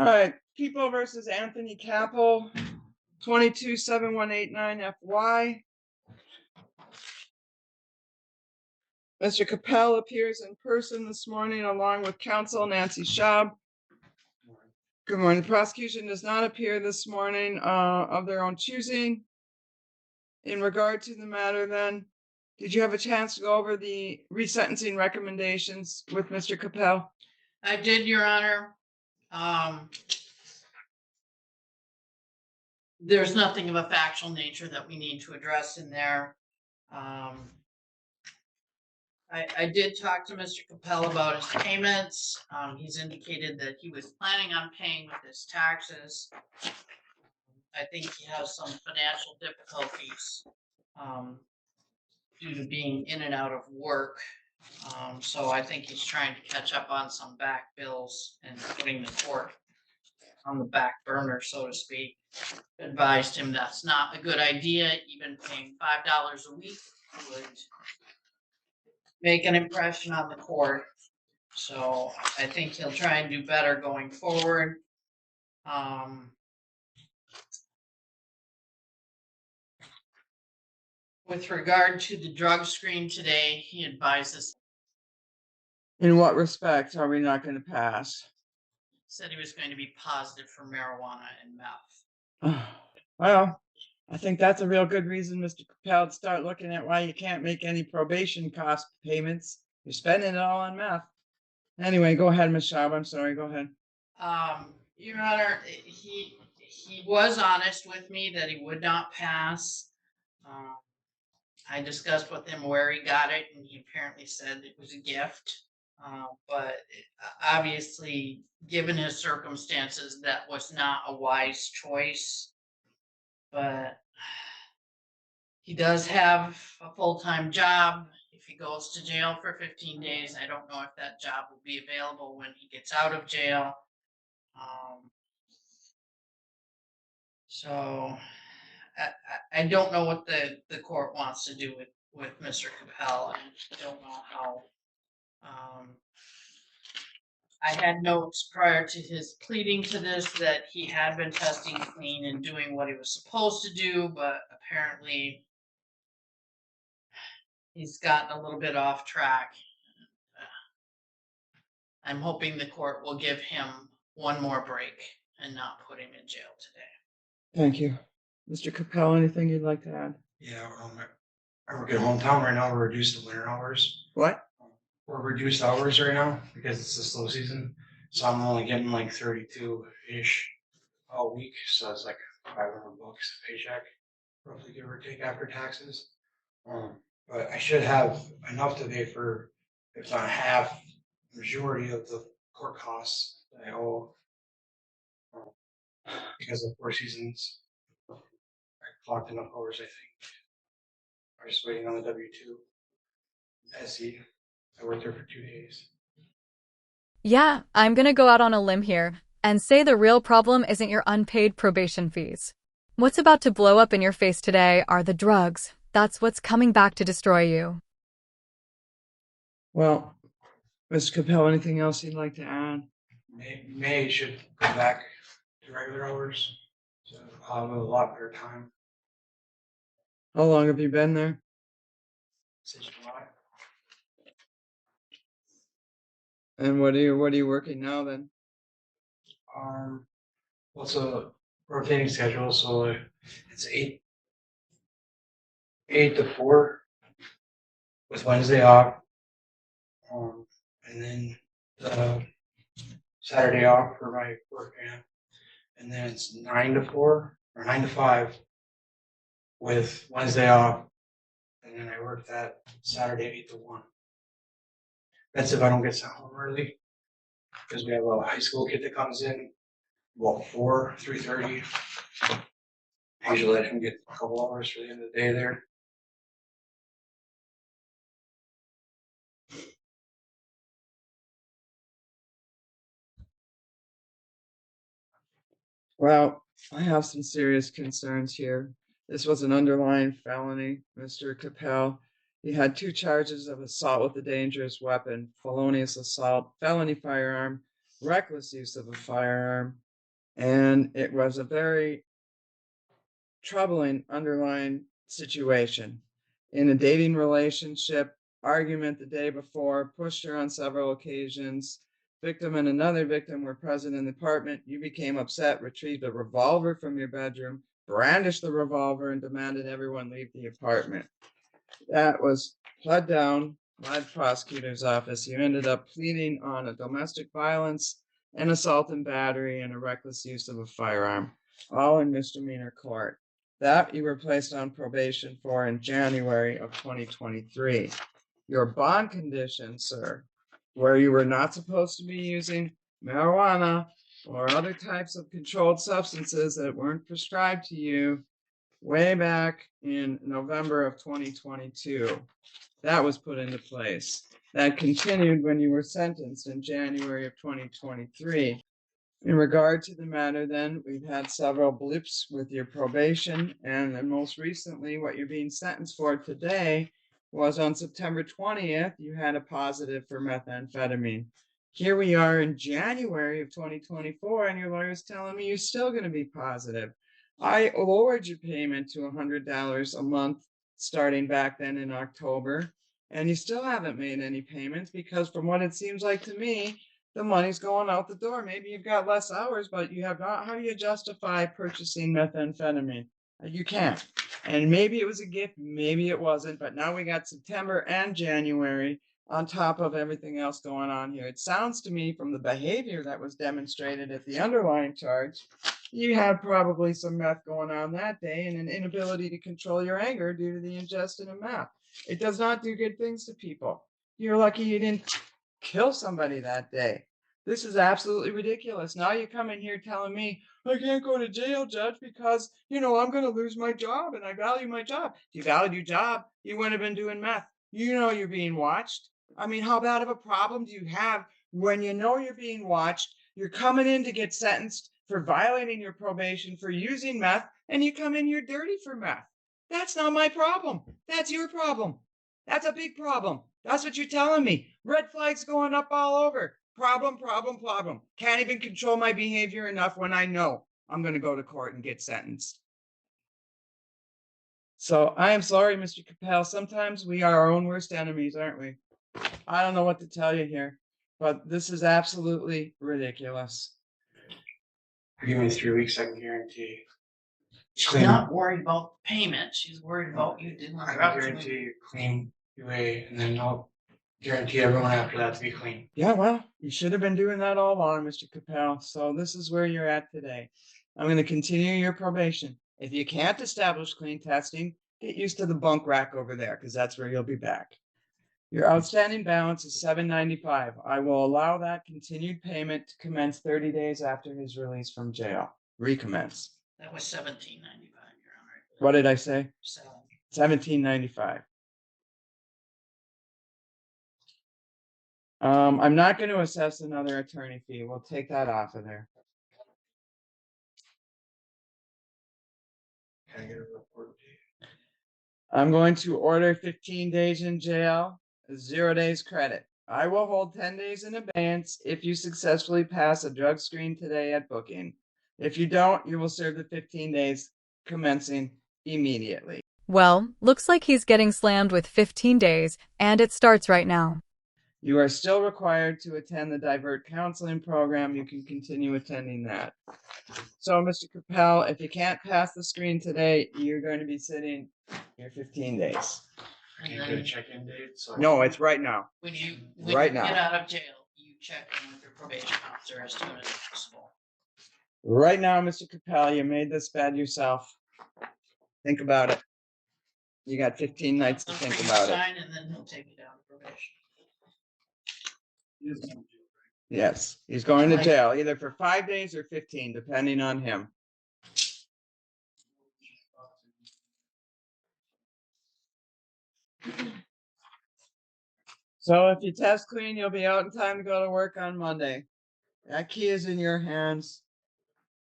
All right, People versus Anthony Capel, 227189 FY. Mr. Capel appears in person this morning along with counsel Nancy Schaub. Good morning. The prosecution does not appear this morning of their own choosing. In regard to the matter, then, did you have a chance to go over the resentencing recommendations with Mr. Capel? I did, Your Honor. There's nothing of a factual nature that we need to address in there. I did talk to Mr. Capel about his payments. He's indicated that he was planning on paying with his taxes. I think he has some financial difficulties due to being in and out of work. So I think he's trying to catch up on some back bills and putting the court on the back burner, so to speak. Advised him that's not a good idea. Even paying $5 a week would make an impression on the court. So I think he'll try and do better going forward. With regard to the drug screen today, he advises. In what respect are we not going to pass? Said he was going to be positive for marijuana and meth. Well, I think that's a real good reason, Mr. Capel, to start looking at why you can't make any probation cost payments. You're spending it all on meth. Anyway, go ahead, Ms. Schaub. I'm sorry. Go ahead. Your Honor, he was honest with me that he would not pass. I discussed with him where he got it, and he apparently said it was a gift. But obviously, given his circumstances, that was not a wise choice. But he does have a full-time job. If he goes to jail for 15 days, I don't know if that job will be available when he gets out of jail. So I don't know what the court wants to do with Mr. Capel. I don't know how. I had notes prior to his pleading to this that he had been testing clean and doing what he was supposed to do, but apparently he's gotten a little bit off track. I'm hoping the court will give him one more break and not put him in jail today. Thank you. Mr. Capel, anything you'd like to add? Yeah, I work at hometown right now. We're reduced to winter hours. What? We're reduced hours right now because it's the slow season. So I'm only getting like 32-ish a week. So it's like $500 a paycheck, roughly, give or take, after taxes. But I should have enough to pay for, if not half, majority of the court costs that I owe. Because of 4 seasons, I clocked enough hours, I think. I'm just waiting on the W-2 SE. I worked there for 2 days. Yeah, I'm gonna go out on a limb here and say the real problem isn't your unpaid probation fees. What's about to blow up in your face today are the drugs. That's what's coming back to destroy you. Well, Mr. Capel, anything else you'd like to add? May should go back to regular hours, so I'll have a lot better time. How long have you been there? Since July. And what are you working now then? Well, it's a rotating schedule, so it's 8 to 4 with Wednesday off, and then Saturday off for my work camp, and then it's 9 to 4 or 9 to 5 with Wednesday off, and then I work that Saturday 8 to 1. That's if I don't get sent home early, because we have a high school kid that comes in about 3:30. I usually let him get a couple hours for the end of the day there. Well, I have some serious concerns here. This was an underlying felony, Mr. Capel. He had 2 charges of assault with a dangerous weapon, felonious assault, felony firearm, reckless use of a firearm. And it was a very troubling underlying situation. In a dating relationship, argument the day before, pushed her on several occasions. Victim and another victim were present in the apartment. You became upset, retrieved a revolver from your bedroom, brandished the revolver, and demanded everyone leave the apartment. That was pled down by the prosecutor's office. You ended up pleading on a domestic violence, an assault and battery, and a reckless use of a firearm, all in misdemeanor court. That you were placed on probation for in January of 2023. Your bond conditions, sir, where you were not supposed to be using marijuana or other types of controlled substances that weren't prescribed to you way back in November of 2022. That was put into place. That continued when you were sentenced in January of 2023. In regard to the matter, then, we've had several blips with your probation, and then most recently, what you're being sentenced for today was on September 20th, you had a positive for methamphetamine. Here we are in January of 2024, and your lawyer's telling me you're still going to be positive. I lowered your payment to $100 a month starting back then in October, and you still haven't made any payments because from what it seems like to me, the money's going out the door. Maybe you've got less hours, but you have not. How do you justify purchasing methamphetamine? You can't. And maybe it was a gift, maybe it wasn't, but now we got September and January on top of everything else going on here. It sounds to me from the behavior that was demonstrated at the underlying charge, you had probably some meth going on that day and an inability to control your anger due to the ingestion of meth. It does not do good things to people. You're lucky you didn't kill somebody that day. This is absolutely ridiculous. Now you come in here telling me, I can't go to jail, Judge, because, I'm going to lose my job and I value my job. If you valued your job, you wouldn't have been doing meth. You know you're being watched. I mean, how bad of a problem do you have when you know you're being watched? You're coming in to get sentenced for violating your probation for using meth, and you come in here dirty for meth. That's not my problem. That's your problem. That's a big problem. That's what you're telling me. Red flags going up all over. Problem, problem, problem. Can't even control my behavior enough when I know I'm going to go to court and get sentenced. So I am sorry, Mr. Capel. Sometimes we are our own worst enemies, aren't we? I don't know what to tell you here, but this is absolutely ridiculous. Give me 3 weeks, I can guarantee. She's Clean. not worried about the payment. She's worried about you didn't I can interrupt guarantee me. you clean UA, and then I'll guarantee everyone after that to be clean. Yeah, well, you should have been doing that all along, Mr. Capel. So this is where you're at today. I'm going to continue your probation. If you can't establish clean testing, get used to the bunk rack over there, because that's where you'll be back. Your outstanding balance is $795. I will allow that continued payment to commence 30 days after his release from jail. Recommence. That was $17.95, Your Honor. What did I say? $17. $17.95. I'm not going to assess another attorney fee. We'll take that off of there. Can I get a report date? I'm going to order 15 days in jail, 0 days credit. I will hold 10 days in abeyance if you successfully pass a drug screen today at booking. If you don't, you will serve the 15 days commencing immediately. Well, looks like he's getting slammed with 15 days, and it starts right now. You are still required to attend the Divert Counseling Program. You can continue attending that. So, Mr. Capel, if you can't pass the screen today, you're going to be sitting here 15 days. I can't get a check-in date, so. No, it's right now. When you Right now. get out of jail, you check in with your probation officer as soon as possible. Right now, Mr. Capel, you made this bad yourself. Think about it. You got 15 nights to think about it. Sign, and then he'll take you down to probation. Yes, he's going to jail either for 5 days or 15, depending on him. So if you test clean, you'll be out in time to go to work on Monday. That key is in your hands.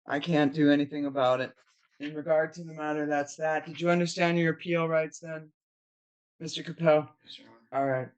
I can't do anything about it. In regard to the matter, that's that. Did you understand your appeal rights then, Mr. Capel? Yes, Your Honor. All right.